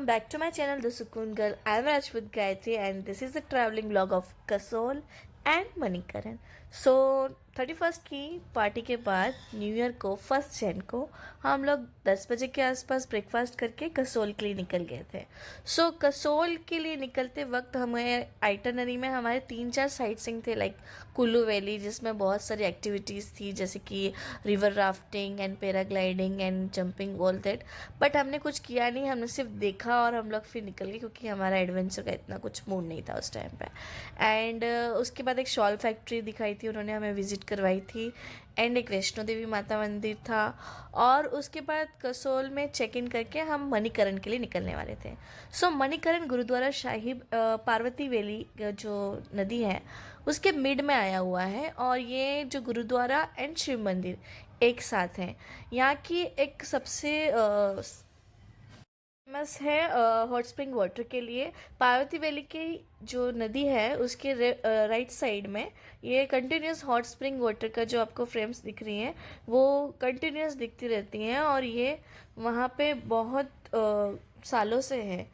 welcome back to my channel The Sukoon Girl. I am Rajput Gayatri and this is the traveling vlog of Kasol and Manikaran. So 31st की party के बाद new year को 1 जन को हम लोग 10 बजे के आसपास ब्रेकफास्ट करके कसोल के लिए निकल गए थे। सो कसोल के लिए निकलते वक्त हमें आइटनरी में हमारे 3-4 साइट सीइंग थे, लाइक कुल्लू वैली जिसमें बहुत सारी एक्टिविटीज़ थी जैसे कि river rafting and paragliding and jumping all that. But हमने कुछ किया नहीं, हमने सिर्फ देखा और हम लोग फिर निकल गए क्योंकि हमारा एडवेंचर का इतना कुछ मूड नहीं था उस टाइम पे। एंड उसके बाद एक शॉल फैक्ट्री दिखाई थी, उन्होंने हमें विज़िट करवाई थी। एंड एक वैष्णो देवी माता मंदिर था और उसके बाद कसोल में चेक इन करके हम मणिकरण के लिए निकलने वाले थे। सो मणिकरण गुरुद्वारा साहिब पार्वती वैली जो नदी है उसके मिड में आया हुआ है और ये जो गुरुद्वारा एंड शिव मंदिर एक साथ हैं। यहाँ की एक सबसे फेमस है हॉट स्प्रिंग वाटर के लिए। पार्वती वैली की जो नदी है उसके राइट साइड में ये कंटिन्यूस हॉट स्प्रिंग वाटर का जो आपको फ्रेम्स दिख रही हैं वो कंटिन्यूस दिखती रहती हैं और ये वहाँ पे बहुत सालों से है।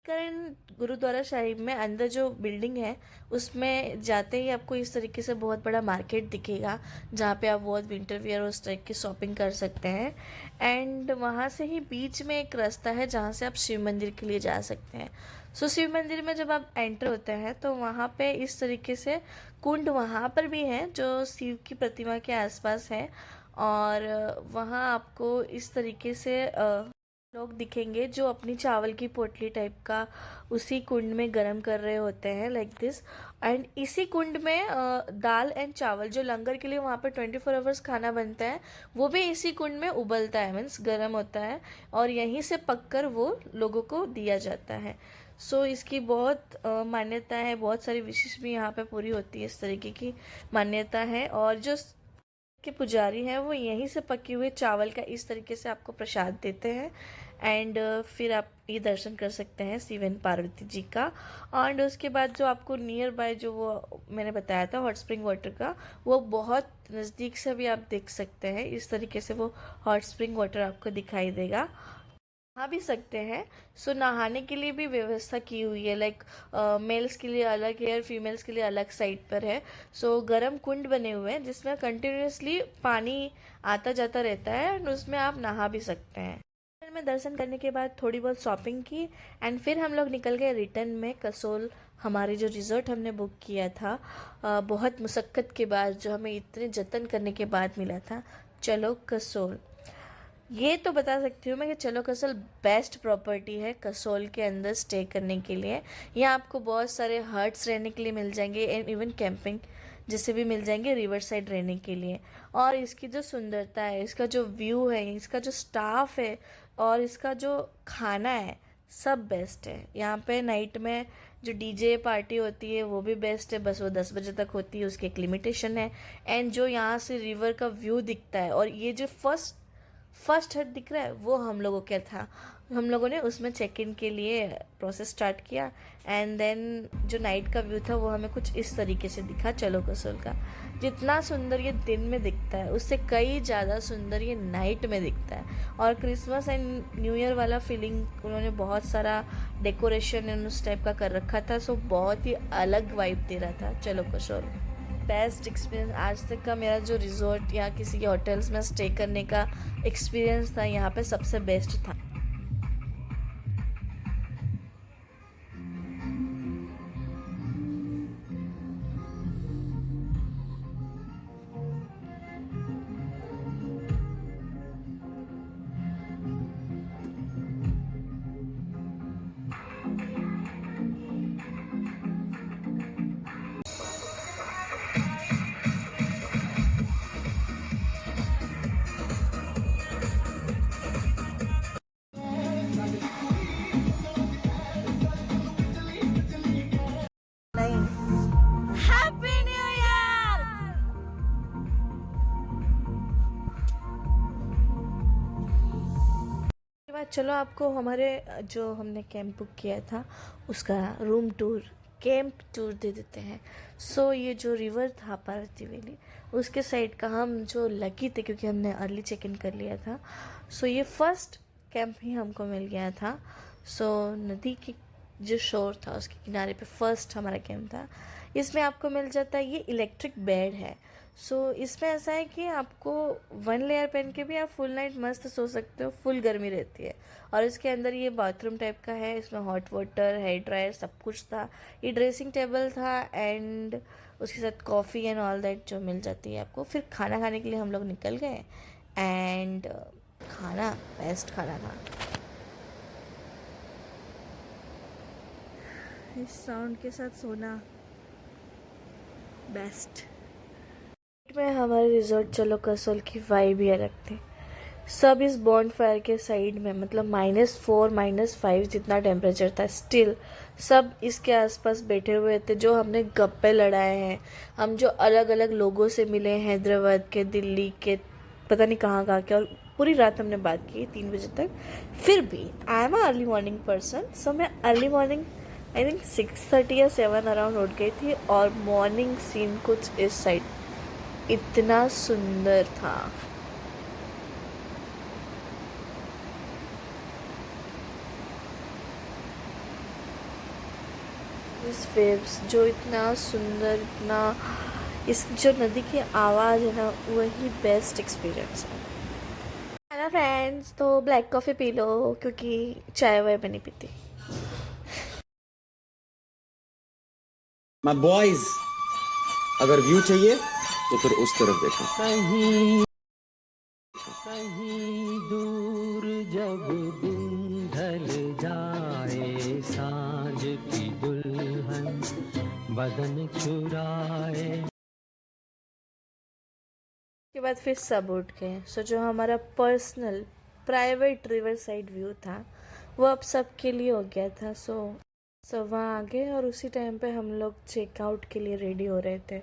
करण गुरुद्वारा साहिब में अंदर जो बिल्डिंग है उसमें जाते ही आपको इस तरीके से बहुत बड़ा मार्केट दिखेगा जहाँ पे आप बहुत विंटर वियर उस टाइप की शॉपिंग कर सकते हैं। एंड वहाँ से ही बीच में एक रास्ता है जहाँ से आप शिव मंदिर के लिए जा सकते हैं। सो शिव मंदिर में जब आप एंटर होते हैं तो वहाँ पे इस तरीके से कुंड वहाँ पर भी है जो शिव की प्रतिमा के आसपास है और वहाँ आपको इस तरीके से लोग दिखेंगे जो अपनी चावल की पोटली टाइप का उसी कुंड में गरम कर रहे होते हैं लाइक दिस। एंड इसी कुंड में दाल एंड चावल जो लंगर के लिए वहाँ पे 24 आवर्स खाना बनता है वो भी इसी कुंड में उबलता है, मीन्स गरम होता है और यहीं से पककर वो लोगों को दिया जाता है। सो इसकी बहुत मान्यता है, बहुत सारी विशेष भी यहाँ पे पूरी होती है, इस तरीके की मान्यता है। और जो के पुजारी हैं वो यहीं से पके हुए चावल का इस तरीके से आपको प्रसाद देते हैं एंड फिर आप ये दर्शन कर सकते हैं शिव एंड पार्वती जी का। एंड उसके बाद जो आपको नियर बाय जो वो मैंने बताया था हॉट स्प्रिंग वाटर का वो बहुत नज़दीक से भी आप देख सकते हैं, इस तरीके से वो हॉट स्प्रिंग वाटर आपको दिखाई देगा। नहा भी सकते हैं। सो नहाने के लिए भी व्यवस्था की हुई है, लाइक मेल्स के लिए अलग है और फीमेल्स के लिए अलग साइड पर है। सो गर्म कुंड बने हुए हैं जिसमें कंटिन्यूसली पानी आता जाता रहता है और उसमें आप नहा भी सकते हैं। में दर्शन करने के बाद थोड़ी बहुत शॉपिंग की एंड फिर हम लोग निकल गए रिटर्न में कसोल। हमारे जो रिज़ॉर्ट हमने बुक किया था बहुत मुशक्क़त के बाद, जो हमें इतने जतन करने के बाद मिला था, चलो कसोल। ये तो बता सकती हूँ मैं कि चलो कसोल बेस्ट प्रॉपर्टी है कसोल के अंदर स्टे करने के लिए। यहाँ आपको बहुत सारे हट्स रहने के लिए मिल जाएंगे एंड इवन कैंपिंग जैसे भी मिल जाएंगे रिवर साइड रहने के लिए। और इसकी जो सुंदरता है, इसका जो व्यू है, इसका जो स्टाफ है और इसका जो खाना है सब बेस्ट है। यहाँ पे नाइट में जो डीजे पार्टी होती है वो भी बेस्ट है, बस वो 10 बजे तक होती है, उसकी एक लिमिटेशन है। एंड जो यहाँ से रिवर का व्यू दिखता है और ये जो फर्स्ट हट दिख रहा है वो हम लोगों का था, हम लोगों ने उसमें चेक इन के लिए प्रोसेस स्टार्ट किया। एंड देन जो नाइट का व्यू था वो हमें कुछ इस तरीके से दिखा चलो कसोल का। जितना सुंदर ये दिन में दिखता है उससे कई ज़्यादा सुंदर ये नाइट में दिखता है। और क्रिसमस एंड न्यू ईयर वाला फीलिंग उन्होंने बहुत सारा डेकोरेशन उस टाइप का कर रखा था। सो बहुत ही अलग वाइब दे रहा था चलो कसोल। बेस्ट एक्सपीरियंस आज तक का मेरा जो रिजॉर्ट या किसी होटल्स में स्टे करने का एक्सपीरियंस था यहाँ पे सबसे बेस्ट था। Happy new year. के बाद चलो आपको हमारे जो हमने कैंप बुक किया था उसका रूम टूर कैंप टूर दे देते हैं। सो ये जो रिवर था पार्वती वैली उसके साइड का हम जो लकी थे क्योंकि हमने अर्ली चेक इन कर लिया था। सो ये फर्स्ट कैंप ही हमको मिल गया था। सो नदी की जो शोर था उसके किनारे पे फर्स्ट हमारा कैंप था। इसमें आपको मिल जाता है, ये इलेक्ट्रिक बेड है। सो इसमें ऐसा है कि आपको 1 लेयर पहन के भी आप फुल नाइट मस्त सो सकते हो, फुल गर्मी रहती है। और इसके अंदर ये बाथरूम टाइप का है, इसमें हॉट वाटर, हेयर ड्रायर सब कुछ था। ये ड्रेसिंग टेबल था एंड उसके साथ कॉफ़ी एंड ऑल दैट जो मिल जाती है आपको। फिर खाना खाने के लिए हम लोग निकल गए एंड खाना बेस्ट खाना था। इस साउंड के साथ सोना बेस्ट। में हमारे रिजॉर्ट चलो कसोल की वाइब ही अलग थी। सब इस बॉन्ड फायर के साइड में, मतलब -4 -5 जितना टेम्परेचर था, स्टिल सब इसके आसपास बैठे हुए थे। जो हमने गप्पे लड़ाए हैं, हम जो अलग अलग लोगों से मिले, हैदराबाद के, दिल्ली के, पता नहीं कहाँ कहाँ के, और पूरी रात हमने बात की 3 बजे तक। फिर भी I am early morning person, so मैं अर्ली मॉर्निंग आई थिंक 6:30 या 7 अराउंड उठ गई थी। और मॉर्निंग सीन कुछ इस साइड इतना सुंदर था। इस वेव्स जो इतना सुंदर, इतना, इस जो नदी की आवाज़ है ना, वही बेस्ट एक्सपीरियंस है ना फ्रेंड्स। तो ब्लैक कॉफ़ी पी लो क्योंकि चाय वाय मैं नहीं पीती। माय बॉयज, अगर व्यू चाहिए तो फिर उस तरफ देखो। कहीं कहीं दूर जब दिन ढल जाए, सांझ की दुल्हन बदन चुराए। के बाद फिर सब उठ गए। सो जो हमारा personal private river side view था वो अब सबके लिए हो गया था। सो वहाँ आ गए और उसी टाइम पे हम लोग चेकआउट के लिए रेडी हो रहे थे।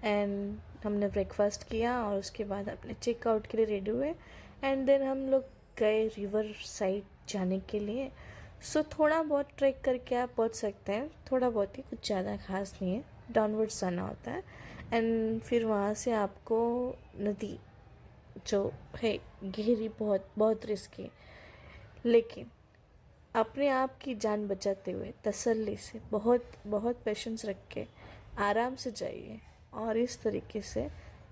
एंड हमने ब्रेकफास्ट किया और उसके बाद अपने चेकआउट के लिए रेडी हुए। एंड देन हम लोग गए रिवर साइड जाने के लिए। सो थोड़ा बहुत ट्रैक करके आप पहुँच सकते हैं, थोड़ा बहुत ही, कुछ ज़्यादा खास नहीं है, डाउनवर्ड्स जाना होता है। एंड फिर वहाँ से आपको नदी जो है गहरी, बहुत बहुत रिस्की, लेकिन अपने आप की जान बचाते हुए तसल्ली से, बहुत बहुत पेशेंस रख के आराम से जाइए और इस तरीके से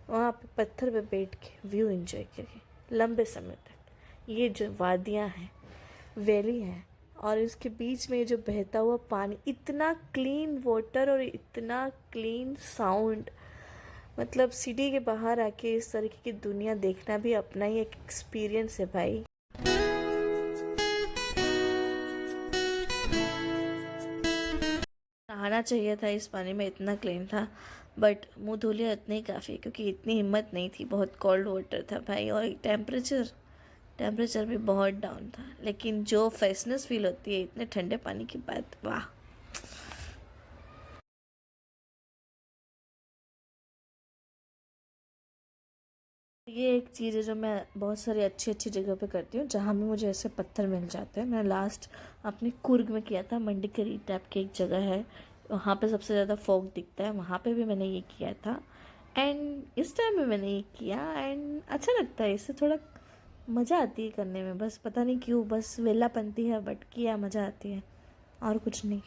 वहाँ पे पत्थर पे बैठ के व्यू एंजॉय करिए लंबे समय तक। ये जो वादियाँ हैं, वैली है, और इसके बीच में ये जो बहता हुआ पानी, इतना क्लीन वाटर और इतना क्लीन साउंड, मतलब सिटी के बाहर आके इस तरीके की दुनिया देखना भी अपना ही एक एक्सपीरियंस है भाई। नहाना चाहिए था इस पानी में, इतना क्लीन था, बट मुंह धो लिया इतने ही काफ़ी, क्योंकि इतनी हिम्मत नहीं थी। बहुत कोल्ड वाटर था भाई, और टेम्परेचर भी बहुत डाउन था। लेकिन जो फ्रेशनेस फील होती है इतने ठंडे पानी की बात, वाह। ये एक चीज़ है जो मैं बहुत सारी अच्छी अच्छी जगह पे करती हूँ, जहाँ भी मुझे ऐसे पत्थर मिल जाते हैं। मैं लास्ट अपने कुर्ग में किया था, मंडीकरी टाइप की एक जगह है, वहाँ पे सबसे ज़्यादा फॉग दिखता है, वहाँ पे भी मैंने ये किया था। एंड इस टाइम भी मैंने ये किया एंड अच्छा लगता है, इससे थोड़ा मज़ा आती है करने में। बस पता नहीं क्यों, बस वेलापंती है, बट किया मज़ा आती है, और कुछ नहीं।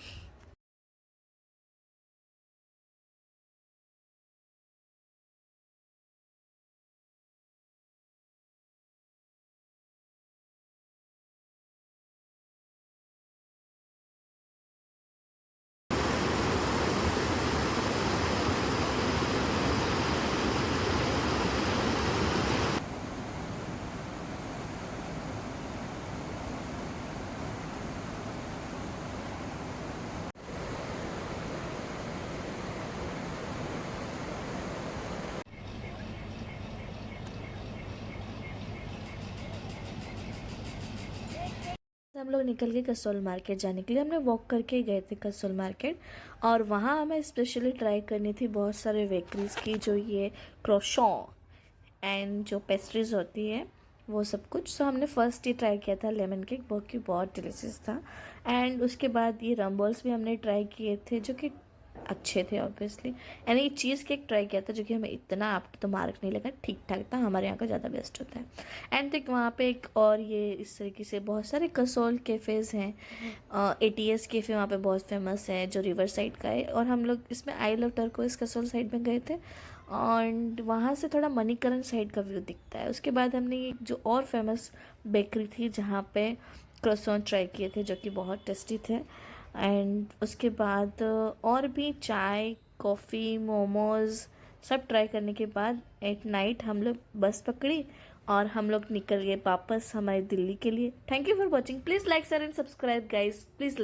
हम लोग निकल गए कसोल मार्केट जाने के लिए। हमने वॉक करके ही गए थे कसोल मार्केट, और वहाँ हमें स्पेशली ट्राई करनी थी बहुत सारे बेकरीज की, जो ये क्रोशॉन एंड जो पेस्ट्रीज होती है वो सब कुछ। सो हमने फर्स्ट ही ट्राई किया था लेमन केक, बहुत डिलीशियस था। एंड उसके बाद ये रम बॉल्स भी हमने ट्राई किए थे, जो कि अच्छे थे ऑब्वियसली। एंड ये चीज़ केक ट्राई किया था जो कि हमें इतना आप तो मार्क नहीं लगा, ठीक ठाक था, हमारे यहाँ का ज़्यादा बेस्ट होता है। एंड तक वहाँ पे एक और ये इस तरीके से बहुत सारे कसोल कैफ़ेज़ हैं। ATS कैफ़े वहाँ पे बहुत फेमस है जो रिवर साइड का है, और हम लोग इसमें आई लव टर्को इस कसोल साइड में गए थे, और वहाँ से थोड़ा मणिकरण साइड का व्यू दिखता है। उसके बाद हमने एक जो और फेमस बेकरी थी जहाँ पे क्रोसॉन ट्राई किए थे जो कि बहुत टेस्टी थे। एंड उसके बाद और भी चाय, कॉफ़ी, मोमोज़ सब ट्राई करने के बाद एट नाइट हम लोग बस पकड़ी और हम लोग निकल गए वापस हमारे दिल्ली के लिए। Thank you for watching, please like share and subscribe guys, please.